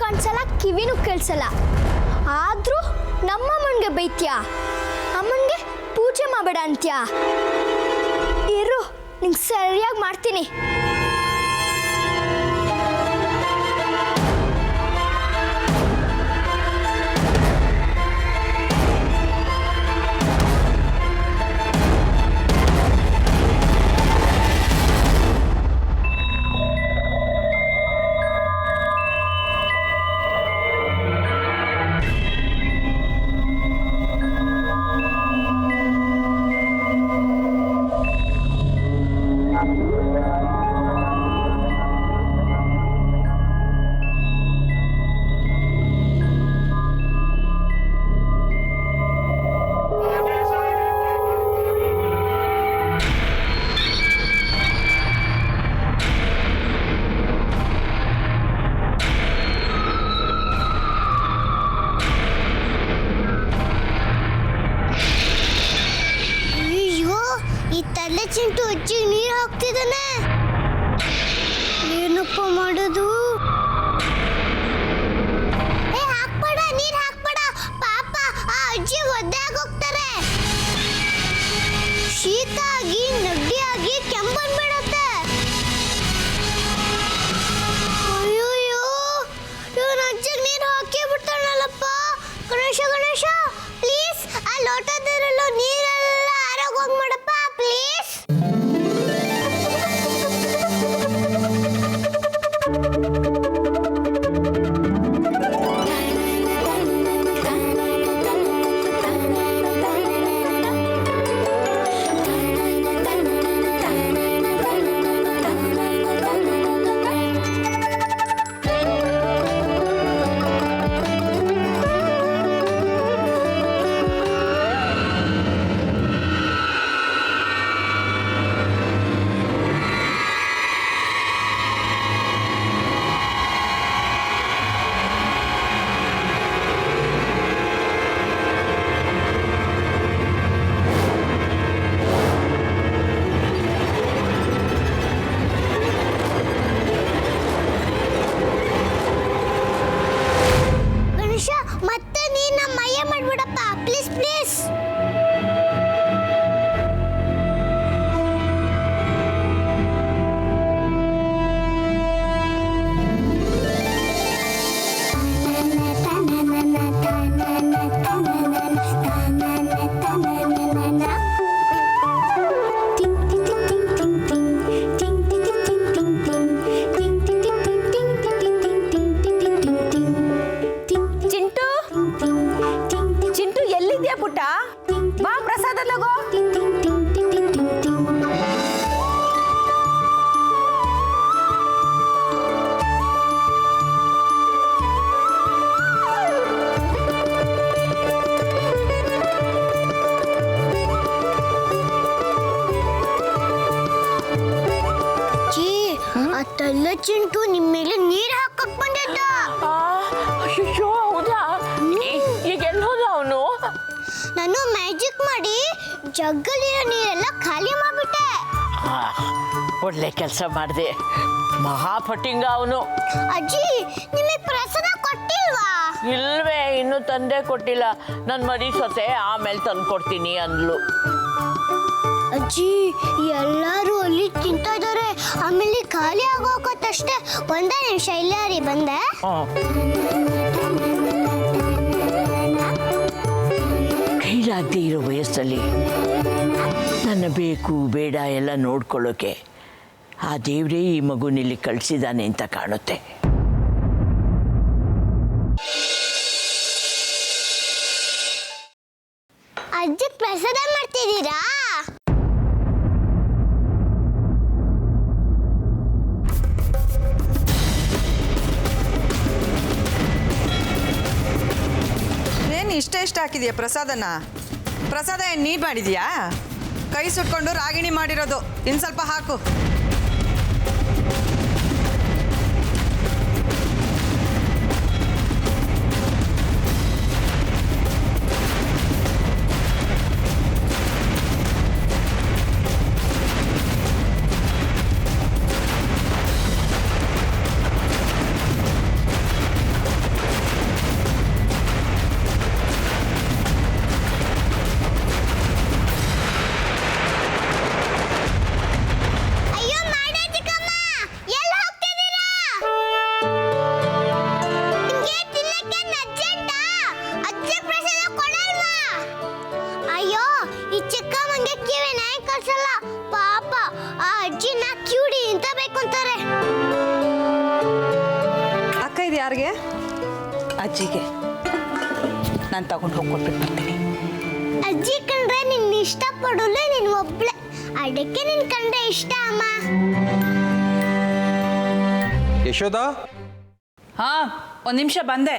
ಕಾಣಿಸಲ್ಲ, ಕಿವಿನೂ ಕೇಳಿಸಲ್ಲ. ಆದರೂ ನಮ್ಮಮ್ಮನಿಗೆ ಬೈತ್ಯಾ, ಅಮ್ಮನಿಗೆ ಪೂಜೆ ಮಾಡಬೇಡ ಅಂತ್ಯಾ. ಇರು, ನಿಂಗೆ ಸರಿಯಾಗಿ ಮಾಡ್ತೀನಿ. ಚಿಂಟು ಅಜ್ಜಿಗೆ ನೀರು ಹಾಕ್ತಿದ್ದಾನೆ. ಏನಪ್ಪ ಮಾಡೋದು? ಹಾಕ್ಬೇಡ, ನೀರು ಹಾಕ್ಬೇಡ, ಪಾಪ ಆ ಅಜ್ಜಿ ಒದ್ದಾಗಿ ಹೋಗ್ತಾರೆ. ಶೀತ ಆಗಿ ನೆಗಡಿ ಆಗಿ ಕೆಮ್ಮು ಬಂದ್ಬಿಡುತ್ತೆ. ಅಯ್ಯೋ, ಇವನ ಅಜ್ಜಿಗೆ ನೀರು ಹಾಕಿ ಬಿಡ್ತಾನಲ್ಲಪ್ಪ. ಗಣೇಶ ಗಣೇಶ, ಪ್ಲೀಸ್ ಆ ಲೋಟದಲ್ಲಿರೋ ನೀರೆಲ್ಲ ಆರೋಗ್ಯ ಮಾಡಪ್ಪ ಪ್ಲೀಸ್. ಮತ್ತೆ ನೀನು ನಮ್ಮ ಮೈಯ ಮಾಡ್ಬಿಡಪ್ಪ ಪ್ಲೀಸ್ ಪ್ಲೀಸ್. ಬಾ ಪ್ರಸಾದ ಲಗೋ. ಅತ್ತಲ್ಲ ಚಿಂಟು ನಿಮ್ಮ ಮೇಲೆ ನೀರು ಹಾಕಕ್ ಬಂದಿದ್ದ. ಅಯ್ಯೋ ಹೌದಾ? ಈಗ ಎಲ್ಲಿ ಹೋದ ಅವನು? ನಾನು ಮ್ಯಾಜಿಕ್ ಮಾಡಿ ಜಗ್ಗಲ್ಲಿರೋ ನೀರೆಲ್ಲ ಖಾಲಿ ಮಾಡ್ಬಿಟ್ಟೆ. ಒಳ್ಳೆ ಕೆಲಸ ಮಾಡಿದೆ. ಮಹಾಪಟಿಂಗ ಅವನು. ಅಜ್ಜಿ ನಿಮಗೆ ಪ್ರಸಾದ ಕೊಟ್ಟಿಲ್ವಾ? ಇಲ್ವೇ, ಇನ್ನೂ ತಂದೆ ಕೊಟ್ಟಿಲ್ಲ. ನನ್ನ ಮರಿ ಸೊಸೆ ಆಮೇಲೆ ತಂದು ಕೊಡ್ತೀನಿ ಅಂದ್ಲು. ಅಜ್ಜಿ ಎಲ್ಲರೂ ಅಲ್ಲಿ ತಿಂತಾ ಇದ್ದಾರೆ, ಆಮೇಲೆ ಖಾಲಿ ಆಗೋಕತ್ತಷ್ಟೇ. ಒಂದೇ ನಿಮಿಷ ಇಲ್ಲ ರೀ, ಬಂದೆ. ಕೈಲಾಗದೆ ಇರೋ ವಯಸ್ಸಲ್ಲಿ ನನ್ನ ಬೇಕು ಬೇಡ ಎಲ್ಲ ನೋಡ್ಕೊಳ್ಳೋಕೆ ಆ ದೇವರೇ ಈ ಮಗುನಲ್ಲಿ ಕಳಿಸಿದ್ದಾನೆ ಅಂತ ಕಾಣುತ್ತೆ. ಅಜ್ಜಿ ಪ್ರಸಾದ ಮಾಡ್ತಿದ್ದೀರಾ? ಏನು ಇಷ್ಟ ಹಾಕಿದೀಯ ಪ್ರಸಾದನ? ಪ್ರಸಾದ ಏನು ನೀರು ಮಾಡಿದ್ಯಾ? ಕೈ ಸುಟ್ಕೊಂಡು ರಾಗಿಣಿ ಮಾಡಿರೋದು. ಇನ್ನು ಸ್ವಲ್ಪ ಹಾಕು. ಅಜ್ಜಿನ ಕ್ಯೂಡಿ ಅಂತ ಬೇಕು ಅಂತಾರೆ. ಅಕ್ಕ ಇದು ಯಾರಿಗೆ? ಅಜ್ಜಿಗೆ. ನಾನು ತಗೊಂಡು ಹೋಗಿ ಕೊಟ್ಬಿಟ್ಟು ಬರ್ತೀನಿ. ಅಜ್ಜಿ ಕಂಡ್ರೆ ನಿನ್ನ ಇಷ್ಟಪಡೋಲ್ಲ ನೀನು ಒಬ್ಳೆ, ಅದಕ್ಕೆ ನಿನ್ ಕಂಡ್ರೆ ಇಷ್ಟ ಅಮ್ಮ. ಯಶೋದ, ಹಾ, ಒಂದು ನಿಮಿಷ ಬಂದೆ.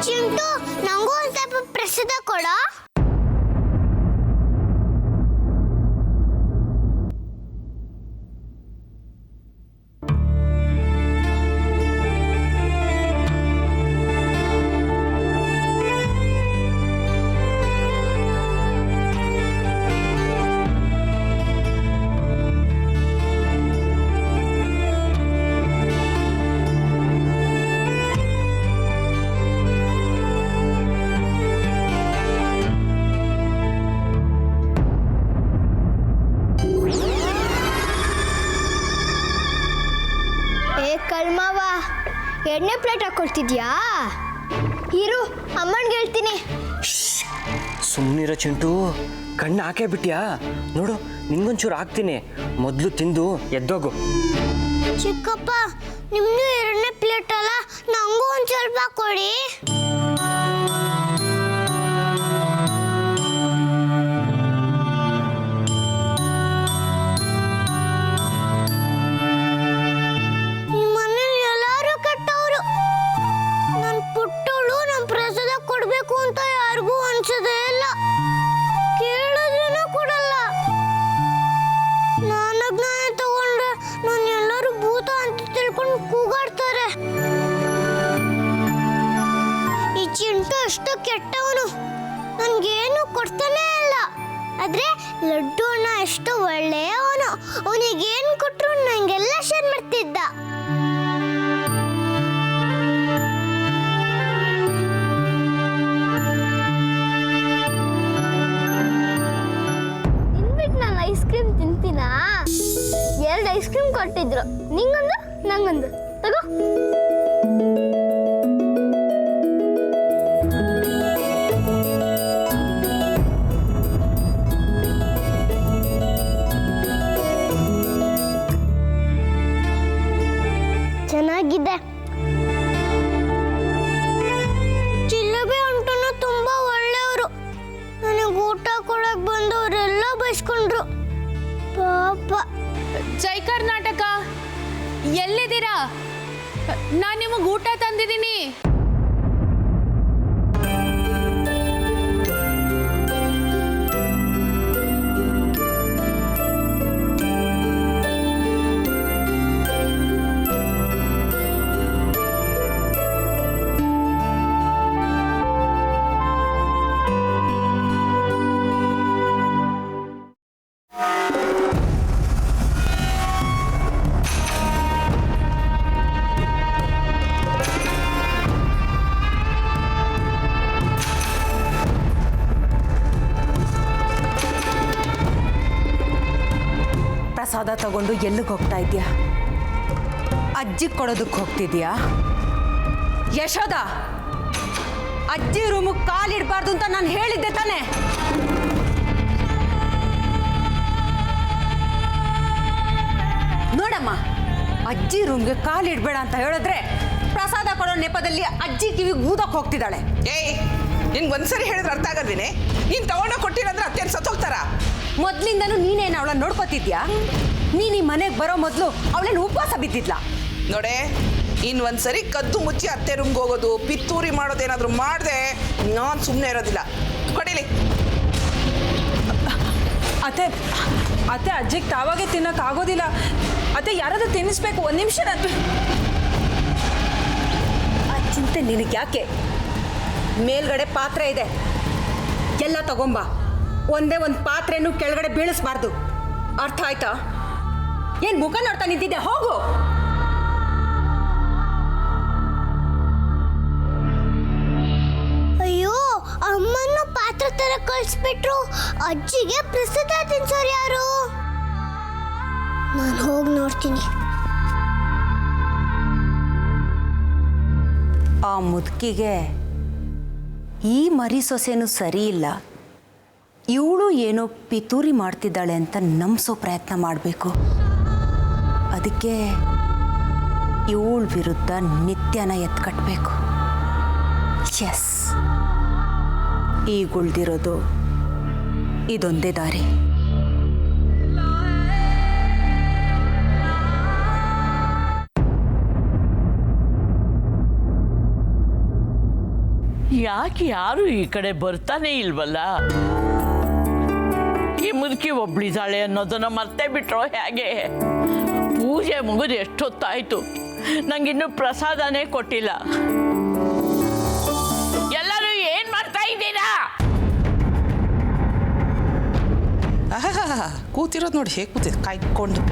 ಚಿಂಟು, ನಂಗೂ ಒಂದು ಸ್ವಲ್ಪ ಪ್ರಸಾದ ಕೊಡ. ಕಲ್ಮವ, ಎಣ್ಣೆ ಪ್ಲೇಟ್ ಹಾಕೊಳ್ತಿದ್ಯಾ? ಇರು, ಅಮ್ಮನಿಗೆ ಹೇಳ್ತೀನಿ. ಸುಮ್ಮನಿರೋ ಚಿಂಟು, ಕಣ್ಣು ಹಾಕೇ ಬಿಟ್ಯಾ? ನೋಡು, ನಿಂಗೊಂಚೂರು ಹಾಕ್ತೀನಿ, ಮೊದಲು ತಿಂದು ಎದ್ದೋಗು. ಚಿಕ್ಕಪ್ಪ, ನಿಮ್ದು ಎರಡನೇ ಪ್ಲೇಟ್ ಅಲ್ಲ, ನಂಗೂ ಒಂದು ಸ್ವಲ್ಪ ಕೊಡಿ. ಚಿಂಟು ಅಷ್ಟು ಕೆಟ್ಟವನು, ನನ್ಗೇನು ಕೊಡ್ತಾನೆ ಇಲ್ಲ. ಆದ್ರೆ ಲಡ್ಡು ಅಣ್ಣ ಎಷ್ಟು ಒಳ್ಳೆಯವನು, ಅವನಿಗೇನು ಕೊಟ್ಟರು ನಂಗೆಲ್ಲ ಶೇರ್ ಮಾಡ್ತಿದ್ದ. ತಿನ್ಬಿಟ್ಟು ನಾನು ಐಸ್ ಕ್ರೀಮ್ ತಿಂತೀನಾ? 2 ಐಸ್ ಕ್ರೀಮ್ ಕೊಟ್ಟಿದ್ರು, ನಿಂಗೊಂದು ನಂಗೊಂದು ತಗೋ. ಚೆನ್ನಾಗಿದೆ. ಜಿಲೇಬಿ ಅಂಟನು ತುಂಬಾ ಒಳ್ಳೆಯವರು. ನನಗೆ ಊಟ ಕೊಡಕ್ ಬಂದವರೆಲ್ಲ ಬೈಸ್ಕೊಂಡ್ರು, ಪಾಪ. ಜೈ ಕರ್ನಾಟಕ, ಎಲ್ಲಿದ್ದೀರಾ? ನಾನು ನಿಮಗೆ ಊಟ ತಂದಿದ್ದೀನಿ. ಪ್ರಸಾದ ತಗೊಂಡು ಎಲ್ಲಿಗೆ ಹೋಗ್ತಾ ಇದೆಯಾ? ಅಜ್ಜಿಗೆ ಕೊಡೋದಕ್ಕೆ ಹೋಗ್ತಿದ್ಯಾ? ಯಶೋದ, ಅಜ್ಜಿ ರೂಮಿಗೆ ಕಾಲಿಡಬಾರ್ದು ಅಂತ ನಾನು ಹೇಳಿದ್ದೆ ತಾನೆ? ನೋಡಮ್ಮ, ಅಜ್ಜಿ ರೂಮ್ಗೆ ಕಾಲಿಡಬೇಡ ಅಂತ ಹೇಳಿದ್ರೆ ಪ್ರಸಾದ ಕೊಡೋ ನೆಪದಲ್ಲಿ ಅಜ್ಜಿ ಕಿವಿಗೆ ಊದಕ್ಕೆ ಹೋಗ್ತಿದ್ದಾಳೆ. ಏಯ್, ನಿನ್ಗೆ ಒಂದ್ಸರಿ ಹೇಳಿದ್ರೆ ಅರ್ಥ ಆಗಲ್ವೇನೆ? ನೀನು ತಗೊಂಡೋಗಿ ಕೊಟ್ಟಿರಂದ್ರೆ ಅತ್ತೇನು ಸತ್ತೋಗ್ತಾರ? ಮೊದ್ಲಿಂದನೂ ನೀನೇನು ಅವಳನ್ನ ನೋಡ್ಕೋತಿದ್ಯಾ? ನೀನು ಈ ಮನೆಗೆ ಬರೋ ಮೊದಲು ಅವಳೇನು ಉಪವಾಸ ಬಿದ್ದಿದ್ಲಾ? ನೋಡೆ, ಇನ್ನೊಂದ್ಸರಿ ಕದ್ದು ಮುಚ್ಚಿ ಅತ್ತೆ ರೂಮ್ಗೆ ಹೋಗೋದು, ಪಿತ್ತೂರಿ ಮಾಡೋದೇನಾದರೂ ಮಾಡಿದೆ ನಾನು ಸುಮ್ಮನೆ ಇರೋದಿಲ್ಲ. ಕೊಡಿಲಿ. ಅತ್ತೆ ಅತ್ತೆ ಅಜ್ಜಿಗೆ ತಾವಾಗೆ ತಿನ್ನೋಕ್ಕಾಗೋದಿಲ್ಲ ಅತ್ತೆ, ಯಾರಾದ್ರೂ ತಿನ್ನಿಸ್ಬೇಕು. 1 ನಿಮಿಷ. ಆ ಚಿಂತೆ ನಿನಗೆ ಯಾಕೆ? ಮೇಲ್ಗಡೆ ಪಾತ್ರೆ ಇದೆ, ಎಲ್ಲ ತಗೊಂಬ. ಒಂದೇ ಒಂದು ಪಾತ್ರೆನೂ ಕೆಳಗಡೆ ಬೀಳಿಸ್ಬಾರ್ದು, ಅರ್ಥ ಆಯ್ತಾ? ಏನ್ ಮುಖ ನೋಡ್ತಾ ನಿಂತಿದ್ದೆ? ಹೋಗು. ಅಯ್ಯೋ, ಅಮ್ಮನ್ನು ಪಾತ್ರ ತರ ಕಳಿಸ್ಬಿಟ್ರು. ಅಜ್ಜಿಗೆ ಪ್ರಸಾದ ತಿನ್ಸೋರು ಯಾರು? ನಾನು ಹೋಗಿ ನೋಡ್ತೀನಿ. ಆ ಮುದುಕಿಗೆ ಈ ಮರಿ ಸೊಸೆನೂ ಸರಿ ಇಲ್ಲ. ಇವಳು ಏನೋ ಪಿತೂರಿ ಮಾಡ್ತಿದ್ದಾಳೆ ಅಂತ ನಂಬಿಸೋ ಪ್ರಯತ್ನ ಮಾಡಬೇಕು. ಅದಕ್ಕೆ ಇವಳ ವಿರುದ್ಧ ನಿತ್ಯನ ಎತ್ಕಟ್ಟಬೇಕು. ಎಸ್, ಈಗ ಉಳ್ದಿರೋದು ಇದೊಂದೇ ದಾರಿ. ಯಾಕೆ ಯಾರು ಈ ಕಡೆ ಬರ್ತಾನೆ ಇಲ್ವಲ್ಲ? ಈ ಮುದುಕಿ ಒಬ್ಳಿದ್ದಾಳೆ ಅನ್ನೋದನ್ನ ಮರ್ತೇ ಬಿಟ್ರೋ ಹೇಗೆ? ಪೂಜೆ ಮುಗಿದು ಎಷ್ಟೊತ್ತಾಯ್ತು, ನಂಗಿನ್ನೂ ಪ್ರಸಾದನೇ ಕೊಟ್ಟಿಲ್ಲ. ಎಲ್ಲರೂ ಏನ್ ಮಾಡ್ತಾ ಇದ್ದೀರಾ? ಕೂತಿರೋದು ನೋಡಿ ಹೇಗೆ ಕೂತಿದ್ ಕಾಯ್ಕೊಂಡು.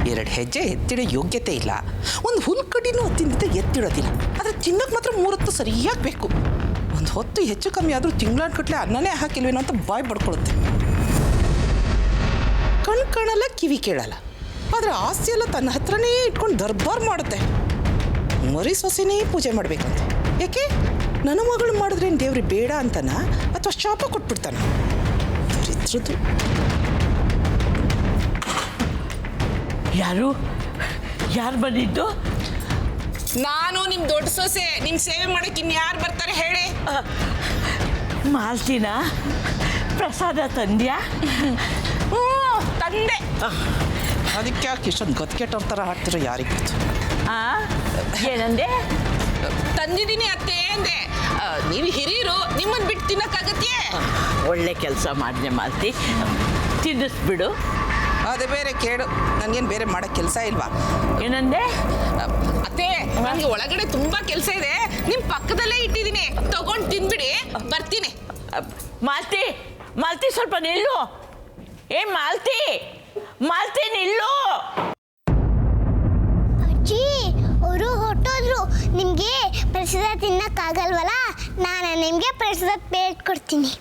2 ಹೆಜ್ಜೆ ಎತ್ತಿಡೋ ಯೋಗ್ಯತೆ ಇಲ್ಲ. ಒಂದು ಹುಲ್ ಕಡ್ಡಿನೂ ತಿಂದಿದ್ದ ಎತ್ತಿಡೋದಿಲ್ಲ. ಆದರೆ ತಿನ್ನೋಕೆ ಮಾತ್ರ 3 ಹೊತ್ತು ಸರಿಯಾಗಿ ಬೇಕು. ಒಂದು ಹೊತ್ತು ಹೆಚ್ಚು ಕಮ್ಮಿ ಆದರೂ ತಿಂಗಳಾನ್ಗಟ್ಲೆ ಅನ್ನನೇ ಹಾಕಿಲ್ವೇನೋ ಅಂತ ಬಾಯ್ ಬಡ್ಕೊಳುತ್ತೆ. ಕಣ್ಣು ಕಾಣಲ್ಲ, ಕಿವಿ ಕೇಳಲ್ಲ, ಆದರೆ ಆಸ್ತಿ ಎಲ್ಲ ತನ್ನ ಹತ್ರನೇ ಇಟ್ಕೊಂಡು ದರ್ಬಾರ್ ಮಾಡುತ್ತೆ. ಮರಿ ಸೊಸೆನೇ ಪೂಜೆ ಮಾಡಬೇಕಂತೆ. ಯಾಕೆ? ನನ್ನ ಮಗಳು ಮಾಡಿದ್ರೇನು ದೇವ್ರಿಗೆ ಬೇಡ ಅಂತನ ಅಥವಾ ಶಾಪ ಕೊಟ್ಬಿಡ್ತಾನ? ದರಿದ್ರದ್ದು. ಯಾರು ಬಂದಿದ್ದು? ನಾನು ನಿಮ್ಮ ದೊಡ್ಡ ಸೊಸೆ. ನಿಮ್ಮ ಸೇವೆ ಮಾಡಕ್ಕೆ ಇನ್ಯಾರು ಬರ್ತಾರೆ ಹೇಳಿ? ಮಾಲ್ತಿನ ಪ್ರಸಾದ ತಂದ್ಯಾ? ತಂದೆ. ಅದಕ್ಕೆ ಯಾಕೆ ಇಷ್ಟೊಂದು ಗತ್ಕೆಟ್ಟವ್ರ ಥರ ಹಾಡ್ತಿರೋ ಯಾರಿಗೆ ಗೊತ್ತು? ಏನಂದೆ? ತಂದಿದ್ದೀನಿ ಅತ್ತೆ ಅಂದೆ. ನೀವು ಹಿರಿಯರು, ನಿಮ್ಮನ್ನು ಬಿಟ್ಟು ತಿನ್ನಕ್ಕಾಗತ್ತೆ? ಒಳ್ಳೆ ಕೆಲಸ ಮಾಡಿದೆ ಮಾಲ್ತಿ, ತಿನ್ನಿಸ್ಬಿಡು. ಅದೇ ಬೇರೆ ಕೇಳು. ನನಗೇನು ಬೇರೆ ಮಾಡೋ ಕೆಲಸ ಇಲ್ವಾ? ಏನಂದೆ? ಅತ್ತೆ, ನನಗೆ ಒಳಗಡೆ ತುಂಬಾ ಕೆಲಸ ಇದೆ. ನಿಮ್ಮ ಪಕ್ಕದಲ್ಲೇ ಇಟ್ಟಿದ್ದೀನಿ, ತಗೊಂಡು ತಿನ್ಬಿಡಿ, ಬರ್ತೀನಿ. ಮಾಲ್ತಿ ಸ್ವಲ್ಪ ನಿಲ್ಲು. ಮಾಲ್ತಿ ನಿಲ್ಲು. ಅಜ್ಜಿ, ಅವರು ಹೊಟ್ಟೋದ್ರು. ನಿಮ್ಗೆ ಪ್ರಸಾದ ತಿನ್ನಕ್ಕಾಗಲ್ವಲ್ಲ, ನಾನು ನಿಮ್ಗೆ ಪ್ರಸಾದ ಪ್ಲೇಟ್ ಕೊಡ್ತೀನಿ.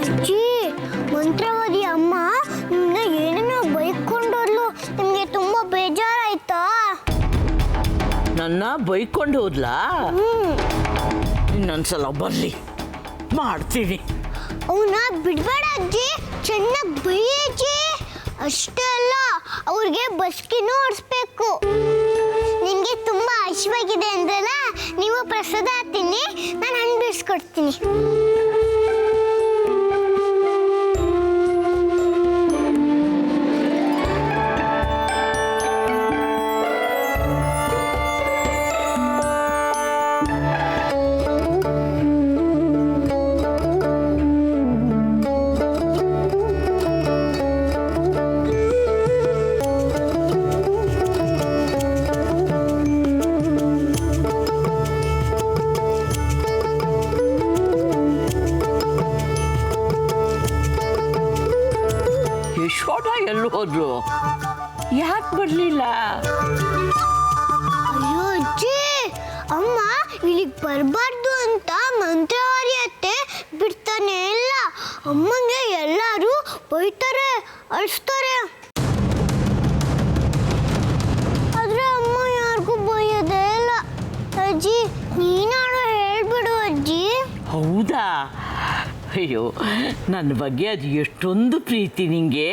ಅಜ್ಜಿ, ಮಂತ್ರವಾದಿ ಅಮ್ಮ ನಿಮ್ಗೆ ಏನೇನೋ ಬೈಕೊಂಡೋದ್ಲು. ನಿಮ್ಗೆ ತುಂಬಾ ಬೇಜಾರಾಯ್ತಾ? ನನ್ನ ಬೈಕೊಂಡು ಹೋದ್ಲಾ? ಇನ್ನೊಂದ್ಸಲ ಬರ್ಲಿ, ಮಾಡ್ತೀನಿ. ಅವನ್ನ ಬಿಡ್ಬೇಡ ಅಜ್ಜಿ, ಚೆನ್ನಾಗಿ ಬೈಯಜ್ಜಿ. ಅಷ್ಟೇ ಅಲ್ಲ, ಅವ್ರಿಗೆ ಬಸ್ಕಿನೂ ಓಡಿಸ್ಬೇಕು. ನಿಮಗೆ ತುಂಬಾ ಹಸಿವಾಗಿದೆ ಅಂದ್ರಲ್ಲ, ನೀವು ಪ್ರಸಾದ ತಿನ್ನಿ, ನಾನು ಹಣ್ಣು ಬಿಡಿಸ್ಕೊಡ್ತೀನಿ. ಯಶೋಧ ಎಲ್ಲಿ ಹೋದ್ರು? ಯಾಕೆ ಬರಲಿಲ್ಲ? ಅಯ್ಯೋ ಅಜ್ಜಿ, ಅಮ್ಮ ಇಲ್ಲಿಗೆ ಬರಬಾರ್ದು ಅಂತ ಮಂತ್ರವಾದಿ ಅತ್ತೆ ಬಿಡ್ತಾನೆ ಇಲ್ಲ. ಅಮ್ಮಂಗೆ ಎಲ್ಲರೂ ಬೈತಾರೆ, ಅಳಿಸ್ತಾರೆ. ಆದ್ರೆ ಅಮ್ಮ ಯಾರಿಗೂ ಬೈಯೋದೇ ಇಲ್ಲ. ಅಜ್ಜಿ, ನೀನಾರು ಹೇಳ್ಬಿಡು ಅಜ್ಜಿ. ಹೌದಾ? ಅಯ್ಯೋ, ನನ್ನ ಬಗ್ಗೆ ಅದು ಎಷ್ಟೊಂದು ಪ್ರೀತಿ ನಿಂಗೆ.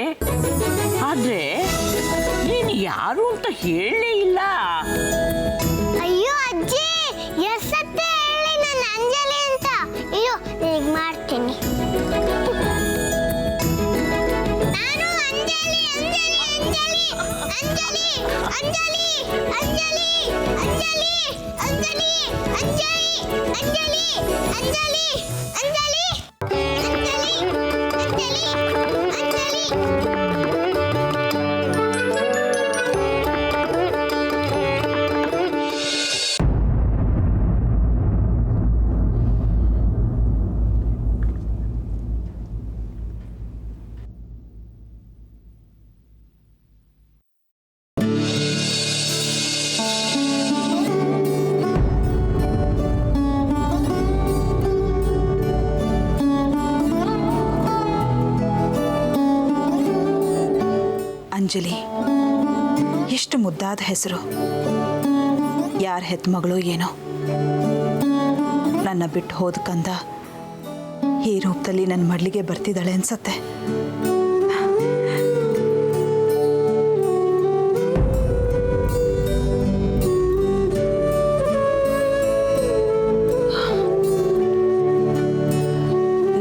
ಆದರೆ ನೀನು ಯಾರು ಅಂತ ಹೇಳಲೇ ಇಲ್ಲ. ಅಯ್ಯೋ ಅಜ್ಜಿ, ಎಷ್ಟತ್ತೆ ಹೇಳಿ ನಾನು ಅಂಜಲಿ ಅಂತ. ಅಯ್ಯೋ, ಈಗ ಮಾಡ್ತೀನಿ. ನಾನು ಅಂಜಲಿ ಅಂಜಲಿ ಅಂಜಲಿ ಅಂಜಲಿ ಅಂಜಲಿ ಅಂಜಲಿ ಅಂಜಲಿ ಅಂಜಲಿ ಅಂಜಲಿ ಅಂಜಲಿ ಅಂಜಲಿ ಅಂಜಲಿ ಅಂಜಲಿ ಅಂಜಲಿ ಎಷ್ಟು ಮುದ್ದಾದ ಹೆಸರು. ಯಾರ ಹೆತ್ತ ಮಗಳು ಏನೋ ನನ್ನ ಬಿಟ್ಟು ಹೋದ ಕಂದ ಈ ರೂಪದಲ್ಲಿ ನನ್ನ ಮಡ್ಲಿಗೆ ಬರ್ತಿದ್ದಾಳೆ ಅನ್ಸತ್ತೆ.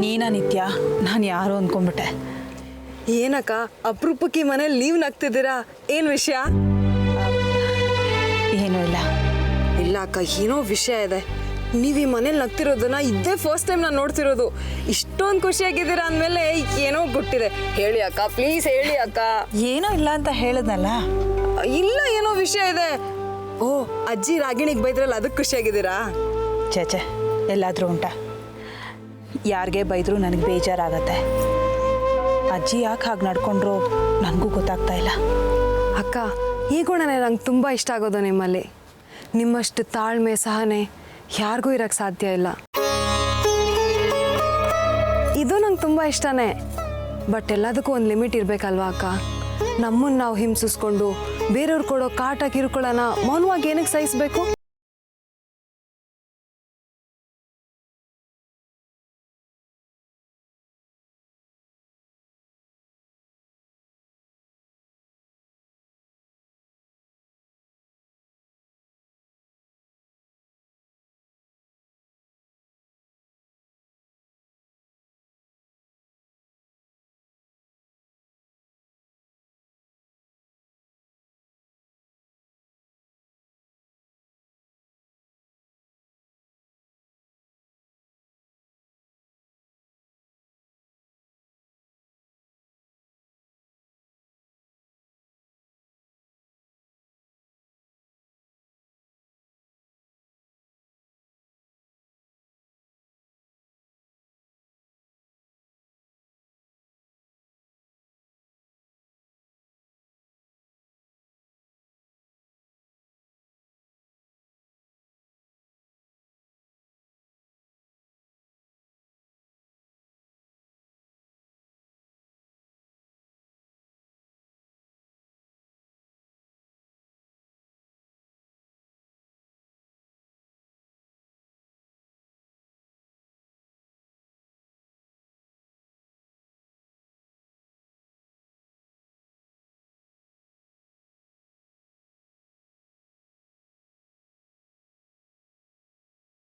ನೀನಾ ನಿತ್ಯ, ನಾನು ಯಾರು ಅಂದ್ಕೊಂಡ್ಬಿಟ್ಟೆ. ಏನಕ್ಕ ಅಪರೂಪಕ್ಕೆ ಮನೇಲಿ ನೀವು ನಗ್ತಿದ್ದೀರಾ? ಏನು ವಿಷಯ? ಏನೂ ಇಲ್ಲ. ಇಲ್ಲ ಅಕ್ಕ, ಏನೋ ವಿಷಯ ಇದೆ. ನೀವು ಈ ಮನೇಲಿ ನಗ್ತಿರೋದನ್ನ ಇದೇ ಫಸ್ಟ್ ಟೈಮ್ ನಾನು ನೋಡ್ತಿರೋದು. ಇಷ್ಟೊಂದು ಖುಷಿಯಾಗಿದ್ದೀರಾ ಅಂದಮೇಲೆ ಏನೋ ಗೊತ್ತಿದೆ. ಹೇಳಿ ಅಕ್ಕ, ಪ್ಲೀಸ್ ಹೇಳಿ ಅಕ್ಕ. ಏನೂ ಇಲ್ಲ ಅಂತ ಹೇಳಿದ್ನಲ್ಲ. ಇಲ್ಲ, ಏನೋ ವಿಷಯ ಇದೆ. ಓ, ಅಜ್ಜಿ ರಾಗಿಣಿಗೆ ಬೈದ್ರಲ್ಲ, ಅದಕ್ಕೆ ಖುಷಿಯಾಗಿದ್ದೀರಾ? ಚೇಚೆ, ಎಲ್ಲಾದರೂ ಉಂಟಾ? ಯಾರಿಗೆ ಬೈದರೂ ನನಗೆ ಬೇಜಾರಾಗತ್ತೆ. ಅಜ್ಜಿ ಯಾಕೆ ಹಾಗೆ ನಡ್ಕೊಂಡ್ರು ನನಗೂ ಗೊತ್ತಾಗ್ತಾ ಇಲ್ಲ. ಅಕ್ಕ, ಈ ಗುಣನೇ ನಂಗೆ ತುಂಬ ಇಷ್ಟ ಆಗೋದು ನಿಮ್ಮಲ್ಲಿ. ನಿಮ್ಮಷ್ಟು ತಾಳ್ಮೆ ಸಹನೆ ಯಾರಿಗೂ ಇರೋಕ್ಕೆ ಸಾಧ್ಯ ಇಲ್ಲ. ಇದು ನಂಗೆ ತುಂಬ ಇಷ್ಟನೇ. ಬಟ್ ಎಲ್ಲದಕ್ಕೂ ಒಂದು ಲಿಮಿಟ್ ಇರಬೇಕಲ್ವಾ ಅಕ್ಕ? ನಮ್ಮನ್ನು ನಾವು ಹಿಂಸಿಸ್ಕೊಂಡು ಬೇರೆಯವ್ರು ಕೊಡೋ ಕಾಟ ಕಿರುಕುಳನ ಮೌನವಾಗಿ ಏನಕ್ಕೆ ಸಹಿಸಬೇಕು?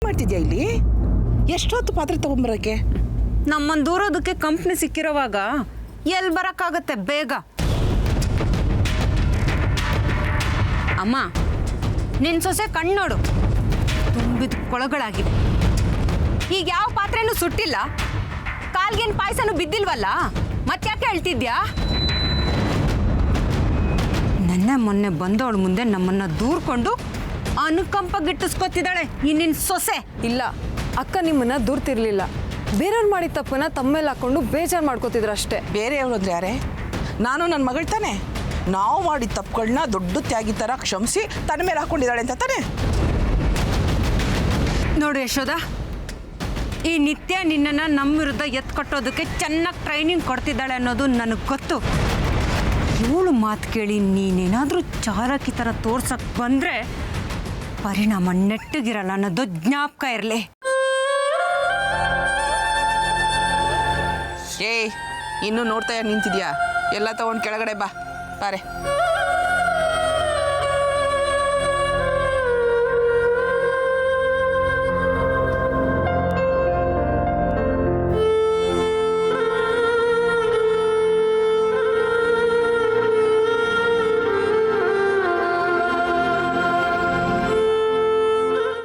ಮಾಡ್ತಿದ್ಯಾ ಇಲ್ಲಿ? ಎಷ್ಟೊತ್ತು ಪಾತ್ರೆ ತಗೊಂಬರಕ್ಕೆ? ನಮ್ಮನ್ನು ದೂರೋದಕ್ಕೆ ಕಂಪ್ನಿ ಸಿಕ್ಕಿರೋವಾಗ ಎಲ್ಲಿ ಬರೋಕ್ಕಾಗತ್ತೆ ಬೇಗ? ಅಮ್ಮ, ನಿನ್ನ ಸೊಸೆ ಕಣ್ಣೋಡು, ತುಂಬಿದ ಕೊಳಗಳಾಗಿವೆ. ಈಗ ಯಾವ ಪಾತ್ರೆನೂ ಸುಟ್ಟಿಲ್ಲ, ಕಾಲ್ಗೇನು ಪಾಯಸನೂ ಬಿದ್ದಿಲ್ವಲ್ಲ, ಮತ್ತ್ಯಾಕೆ ಹೇಳ್ತಿದ್ಯಾ? ನೆನ್ನೆ ಮೊನ್ನೆ ಬಂದವಳು ಮುಂದೆ ನಮ್ಮನ್ನು ದೂರ್ಕೊಂಡು ಅನುಕಂಪ ಗಿಟ್ಟಿಸ್ಕೊತಿದ್ದಾಳೆ ಈ ನಿನ್ನ ಸೊಸೆ. ಇಲ್ಲ ಅಕ್ಕ, ನಿಮ್ಮನ್ನ ದೂರ್ತಿರ್ಲಿಲ್ಲ. ಬೇರೆಯವ್ರು ಮಾಡಿದ ತಪ್ಪನ್ನ ತಮ್ಮ ಮೇಲೆ ಹಾಕೊಂಡು ಬೇಜಾರು ಮಾಡ್ಕೋತಿದ್ರು ಅಷ್ಟೇ. ಬೇರೆಯವರು ಅಂದ್ರೆ ಯಾರೇ? ನಾನು ನನ್ನ ಮಗಳು ತಾನೆ. ನಾವು ಮಾಡಿದ ತಪ್ಪುಗಳನ್ನ ದೊಡ್ಡ ತ್ಯಾಗಿ ಥರ ಕ್ಷಮಿಸಿ ತನ್ನ ಮೇಲೆ ಹಾಕೊಂಡಿದ್ದಾಳೆ ಅಂತ ತಾನೆ. ನೋಡು ಯಶೋದ, ಈ ನಿತ್ಯ ನಿನ್ನನ್ನು ನಮ್ಮ ವಿರುದ್ಧ ಎತ್ಕೊಟ್ಟೋದಕ್ಕೆ ಚೆನ್ನಾಗಿ ಟ್ರೈನಿಂಗ್ ಕೊಡ್ತಿದ್ದಾಳೆ ಅನ್ನೋದು ನನಗೆ ಗೊತ್ತು. ಇವಳು ಮಾತು ಕೇಳಿ ನೀನೇನಾದರೂ ಚಾರಕಿ ಥರ ತೋರ್ಸಕ್ಕೆ ಬಂದರೆ ಪರಿಣಾಮ ನೆಟ್ಟಗಿರಲ್ಲ ಅನ್ನೋದು ಜ್ಞಾಪಕ ಇರಲಿ. ಏಯ್, ಇನ್ನೂ ನೋಡ್ತಾ ನಿಂತಿದ್ಯಾ? ಎಲ್ಲ ತಗೊಂಡು ಕೆಳಗಡೆ ಬಾ, ಬಾರೆ.